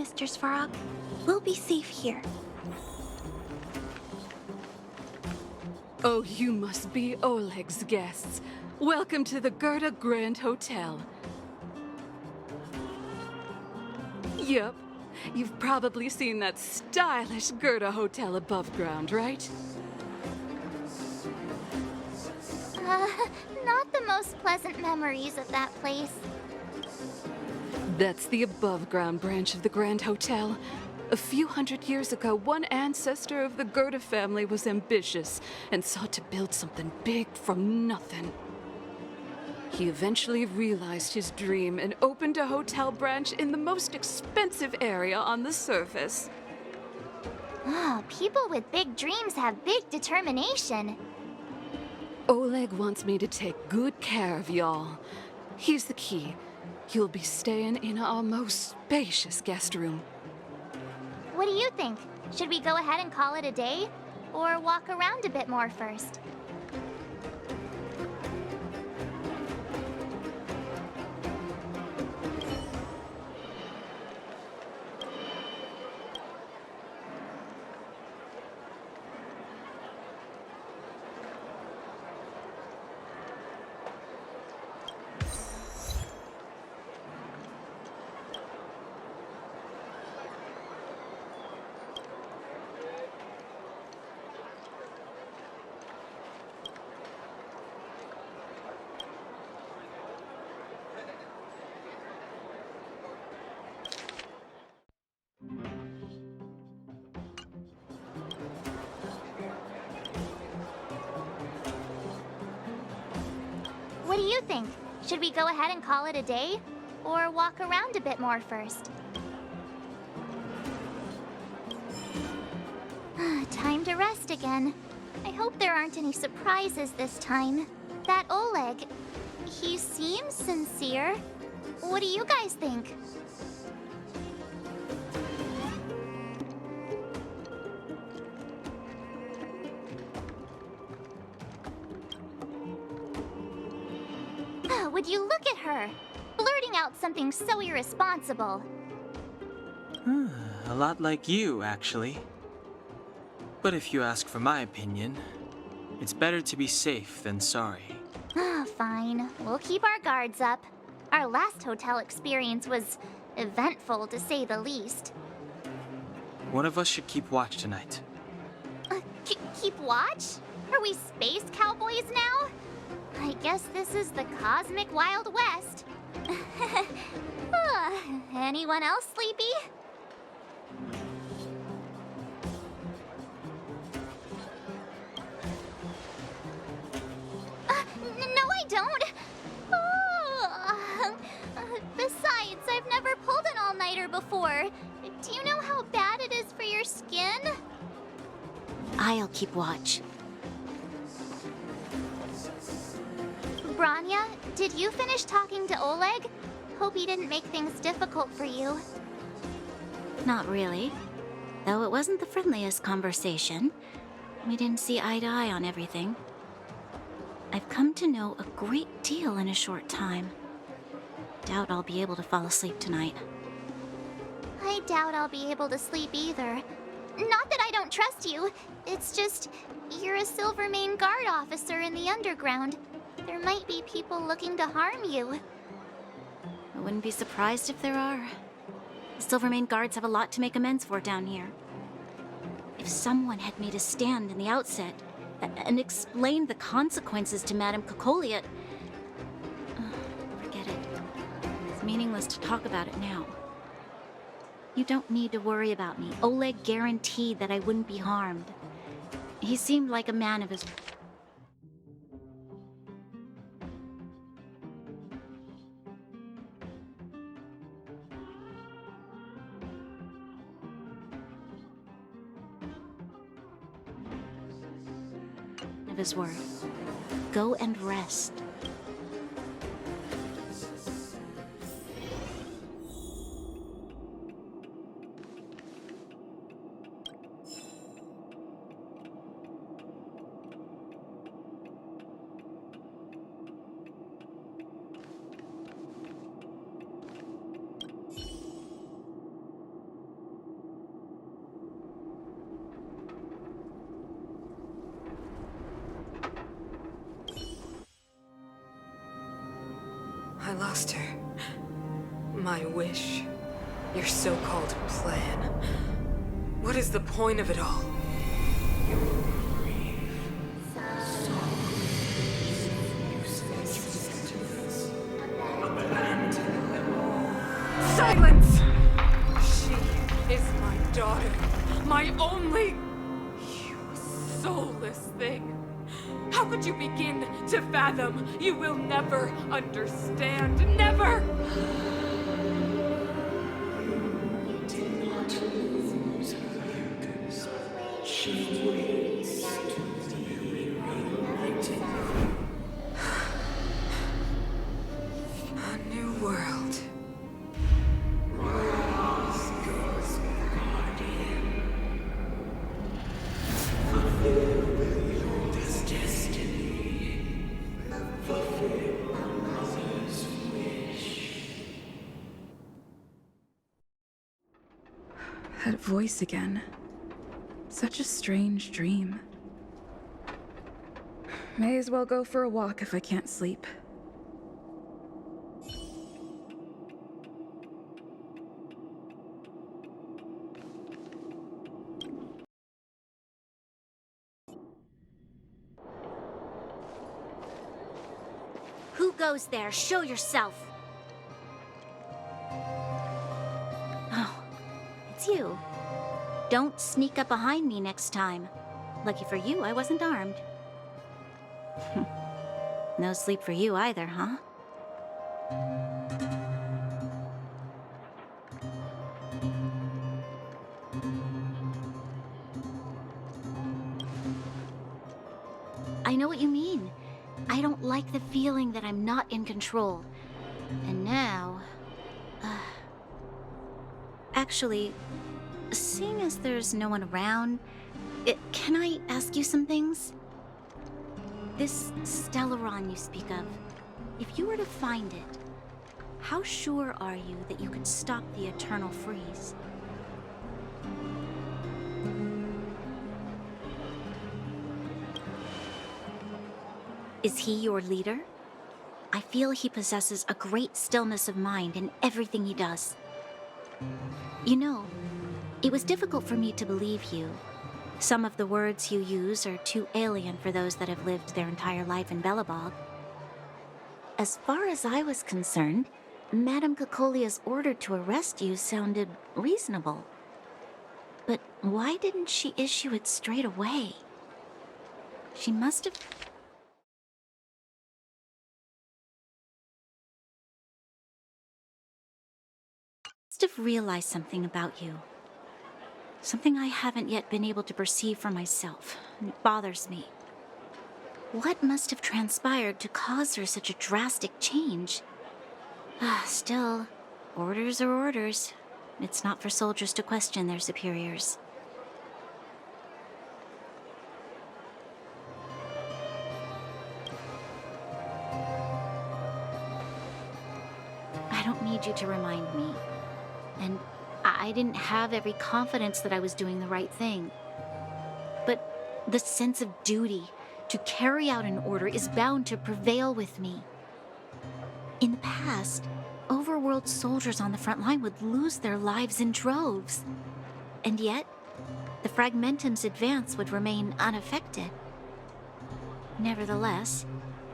Mr. Svarog. We'll be safe here. Oh, you must be Oleg's guests. Welcome to the Gerda Grand Hotel. Yup. You've probably seen that stylish Gerda hotel above ground, right? Not the most pleasant memories of that place. That's the above-ground branch of the Grand Hotel. A few hundred years ago, one ancestor of the Gerda family was ambitious and sought to build something big from nothing. He eventually realized his dream and opened a hotel branch in the most expensive area on the surface. Oh, people with big dreams have big determination. Oleg wants me to take good care of y'all. Here's the key. You'll be staying in our most spacious guest room. What do you think? Should we go ahead and call it a day? Or walk around a bit more first? What do you think? Should we go ahead and call it a day? Or walk around a bit more first? Time to rest again. I hope there aren't any surprises this time. That Oleg, he seems sincere. What do you guys think? Would you look at her? Blurting out something so irresponsible. A lot like you, actually. But if you ask for my opinion, it's better to be safe than sorry. Fine. We'll keep our guards up. Our last hotel experience was eventful, to say the least. One of us should keep watch tonight. Keep watch? Are we space cowboys now? I guess this is the cosmic Wild West. Anyone else sleepy? No, I don't. Besides, I've never pulled an all-nighter before. Do you know how bad it is for your skin? I'll keep watch. Branya, did you finish talking to Oleg? Hope he didn't make things difficult for you. Not really. Though it wasn't the friendliest conversation. We didn't see eye to eye on everything. I've come to know a great deal in a short time. Doubt I'll be able to fall asleep tonight. I doubt I'll be able to sleep either. Not that I don't trust you. It's just, you're a Silvermane Guard officer in the underground. There might be people looking to harm you. I wouldn't be surprised if there are. The Silvermane Guards have a lot to make amends for down here. If someone had made a stand in the outset and explained the consequences to Madame Cocolia, forget it. It's meaningless to talk about it now. You don't need to worry about me. Oleg guaranteed that I wouldn't be harmed. He seemed like a man of his... of his word. Go and rest. lost her. My wish. Your so-called plan. What is the point of it all? Silence! She is my daughter. My only... You soulless thing. How could you begin to fathom? You will never understand. Never! A new world. That voice again. Such a strange dream. May as well go for a walk if I can't sleep. Who goes there? Show yourself! Oh, it's you. Don't sneak up behind me next time. Lucky for you, I wasn't armed. No sleep for you either, huh? I know what you mean. I don't like the feeling that I'm not in control. And now... Actually, seeing as there's no one around, can I ask you some things? This Stellaron you speak of, if you were to find it, how sure are you that you could stop the eternal freeze? Is he your leader? I feel he possesses a great stillness of mind in everything he does. You know, it was difficult for me to believe you. Some of the words you use are too alien for those that have lived their entire life in Belobog. As far as I was concerned, Madame Cocolia's order to arrest you sounded reasonable. But why didn't she issue it straight away? She must have realized something about you. Something I haven't yet been able to perceive for myself. It bothers me. What must have transpired to cause her such a drastic change? Still, orders are orders. It's not for soldiers to question their superiors. I don't need you to remind me. And I didn't have every confidence that I was doing the right thing. But the sense of duty to carry out an order is bound to prevail with me. In the past, overworld soldiers on the front line would lose their lives in droves. And yet, the Fragmentum's advance would remain unaffected. Nevertheless,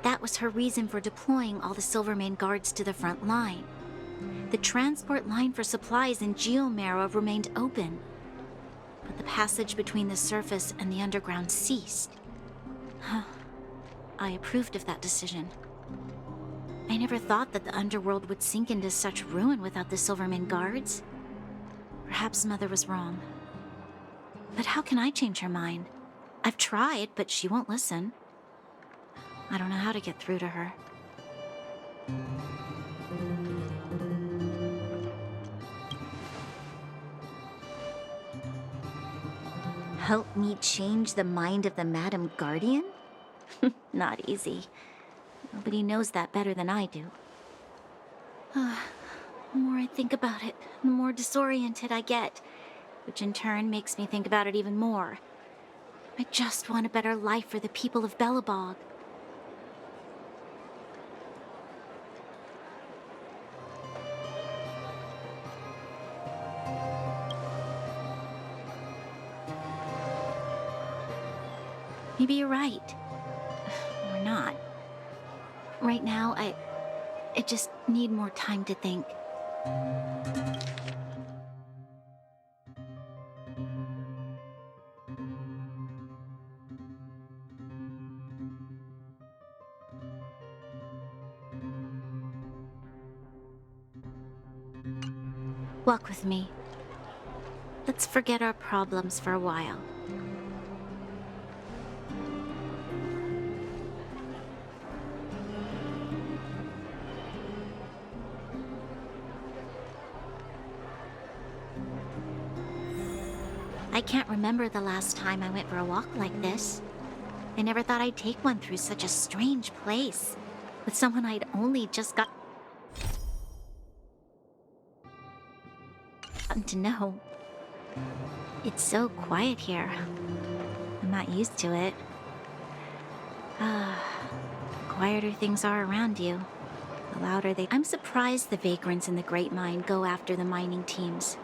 that was her reason for deploying all the Silvermane guards to the front line. The transport line for supplies in Geomera remained open, but the passage between the surface and the underground ceased. I approved of that decision. I never thought that the underworld would sink into such ruin without the Silvermane guards. Perhaps Mother was wrong. But how can I change her mind? I've tried, but she won't listen. I don't know how to get through to her. Help me change the mind of the Madam Guardian? Not easy. Nobody knows that better than I do. The more I think about it, the more disoriented I get, which in turn makes me think about it even more. I just want a better life for the people of Belobog. Maybe you're right. Or not. Right now, I just need more time to think. Walk with me. Let's forget our problems for a while. I can't remember the last time I went for a walk like this. I never thought I'd take one through such a strange place, with someone I'd only just gotten to know. It's so quiet here. I'm not used to it. The quieter things are around you, the louder they... I'm surprised the vagrants in the Great Mine go after the mining teams.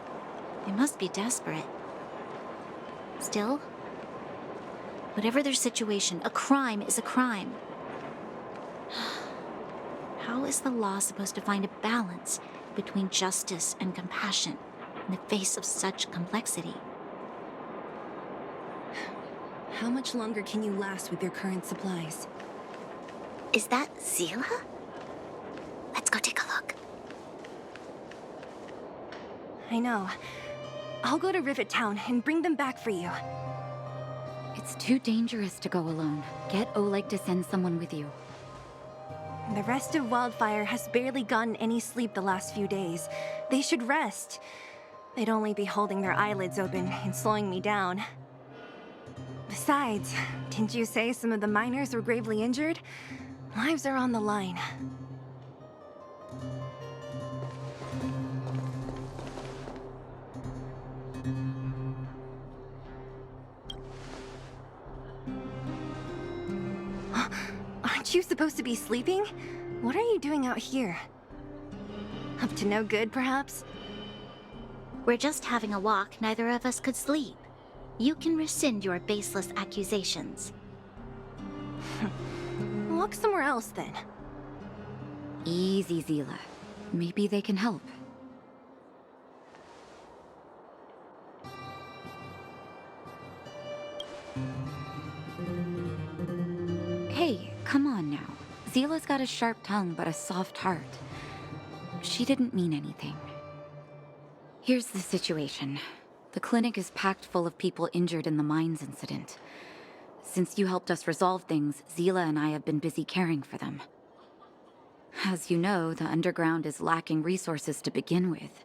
They must be desperate. Still, whatever their situation, a crime is a crime. How is the law supposed to find a balance between justice and compassion in the face of such complexity? How much longer can you last with your current supplies? Is that Zila? Let's go take a look. I know. I'll go to Rivet Town and bring them back for you. It's too dangerous to go alone. Get Oleg to send someone with you. The rest of Wildfire has barely gotten any sleep the last few days. They should rest. They'd only be holding their eyelids open and slowing me down. Besides, didn't you say some of the miners were gravely injured? Lives are on the line. Aren't you supposed to be sleeping? What are you doing out here? Up to no good, perhaps? We're just having a walk. Neither of us could sleep. You can rescind your baseless accusations. Walk somewhere else, then. Easy, Zila. Maybe they can help. Hey, come on now. Zila's got a sharp tongue but a soft heart. She didn't mean anything. Here's the situation. The clinic is packed full of people injured in the mines incident. Since you helped us resolve things, Zila and I have been busy caring for them. As you know, the underground is lacking resources to begin with.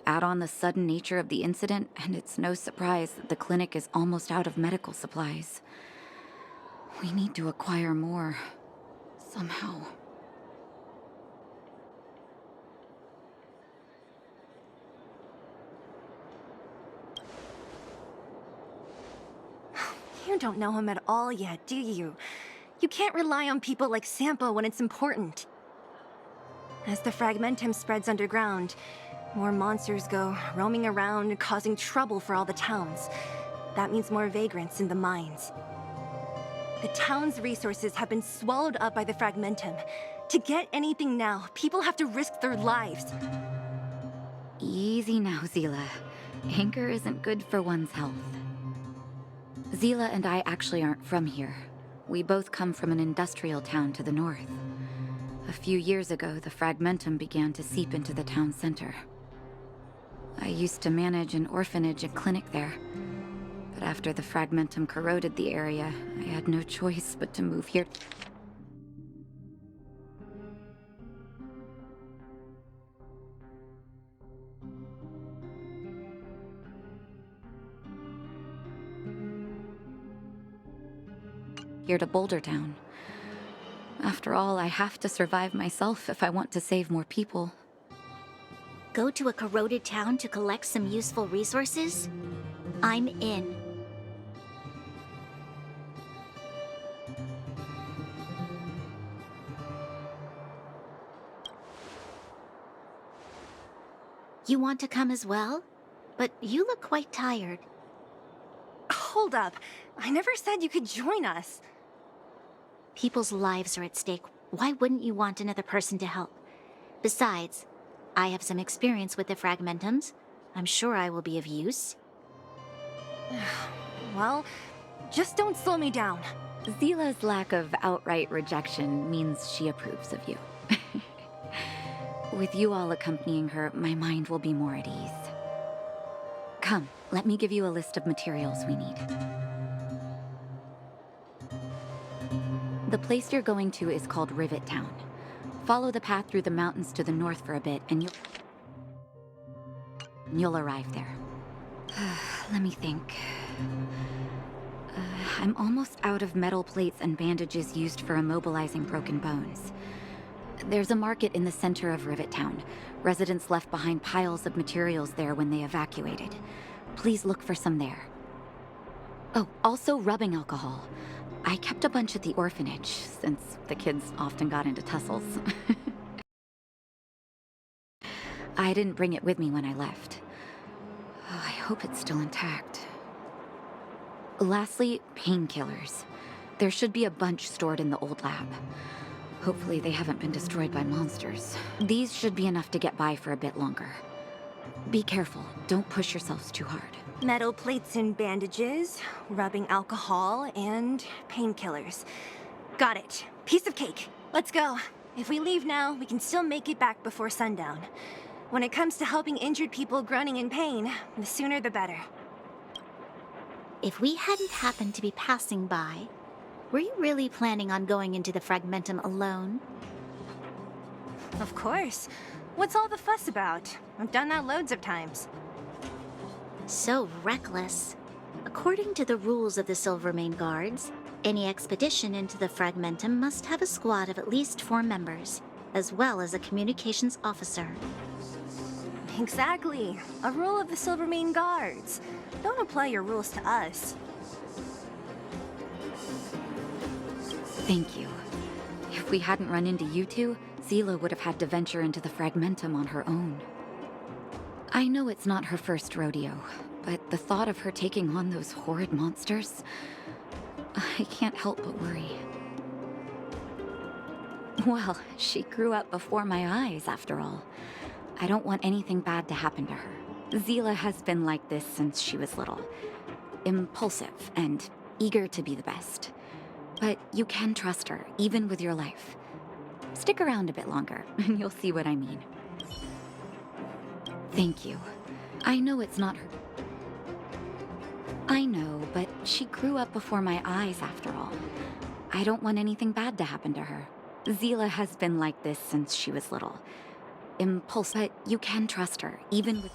Add on the sudden nature of the incident, and it's no surprise that the clinic is almost out of medical supplies. We need to acquire more, somehow. You don't know him at all yet, do you? You can't rely on people like Sampo when it's important. As the Fragmentum spreads underground, more monsters go roaming around, causing trouble for all the towns. That means more vagrants in the mines. The town's resources have been swallowed up by the Fragmentum. To get anything now, people have to risk their lives. Easy now, Zila. Anger isn't good for one's health. Zila and I actually aren't from here. We both come from an industrial town to the north. A few years ago, the Fragmentum began to seep into the town center. I used to manage an orphanage and clinic there. But after the Fragmentum corroded the area, I had no choice but to move here. Here to Boulder Town. After all, I have to survive myself if I want to save more people. Go to a corroded town to collect some useful resources? I'm in. You want to come as well? But you look quite tired. hold up. I never said you could join us. People's lives are at stake. Why wouldn't you want another person to help? Besides, I have some experience with the fragmentums. I'm sure I will be of use. Well, just don't slow me down. Zila's lack of outright rejection means she approves of you. With you all accompanying her, my mind will be more at ease. Come, let me give you a list of materials we need. The place you're going to is called Rivet Town. Follow the path through the mountains to the north for a bit, and you'll arrive there. Let me think. I'm almost out of metal plates and bandages used for immobilizing broken bones. There's a market in the center of Rivet Town. Residents left behind piles of materials there when they evacuated. Please look for some there. Oh, also rubbing alcohol. I kept a bunch at the orphanage, since the kids often got into tussles. I didn't bring it with me when I left. Oh, I hope it's still intact. Lastly, painkillers. There should be a bunch stored in the old lab. Hopefully they haven't been destroyed by monsters. These should be enough to get by for a bit longer. Be careful, don't push yourselves too hard. Metal plates and bandages, rubbing alcohol, and painkillers. Got it. Piece of cake. Let's go. If we leave now, we can still make it back before sundown. When it comes to helping injured people groaning in pain, the sooner the better. If we hadn't happened to be passing by, were you really planning on going into the Fragmentum alone? Of course. What's all the fuss about? I've done that loads of times. So reckless. According to the rules of the Silvermane Guards, any expedition into the Fragmentum must have a squad of at least 4 members, as well as a communications officer. Exactly. A rule of the Silvermane Guards. Don't apply your rules to us. Thank you. If we hadn't run into you two, Zila would have had to venture into the Fragmentum on her own. I know it's not her first rodeo, but the thought of her taking on those horrid monsters, I can't help but worry. Well, she grew up before my eyes, after all. I don't want anything bad to happen to her. Zila has been like this since she was little. Impulsive and eager to be the best. But you can trust her, even with your life. Stick around a bit longer, and you'll see what I mean. Thank you. I know it's not her. I know, but she grew up before my eyes, after all. I don't want anything bad to happen to her. Zila has been like this since she was little. Impulsive, but you can trust her, even with...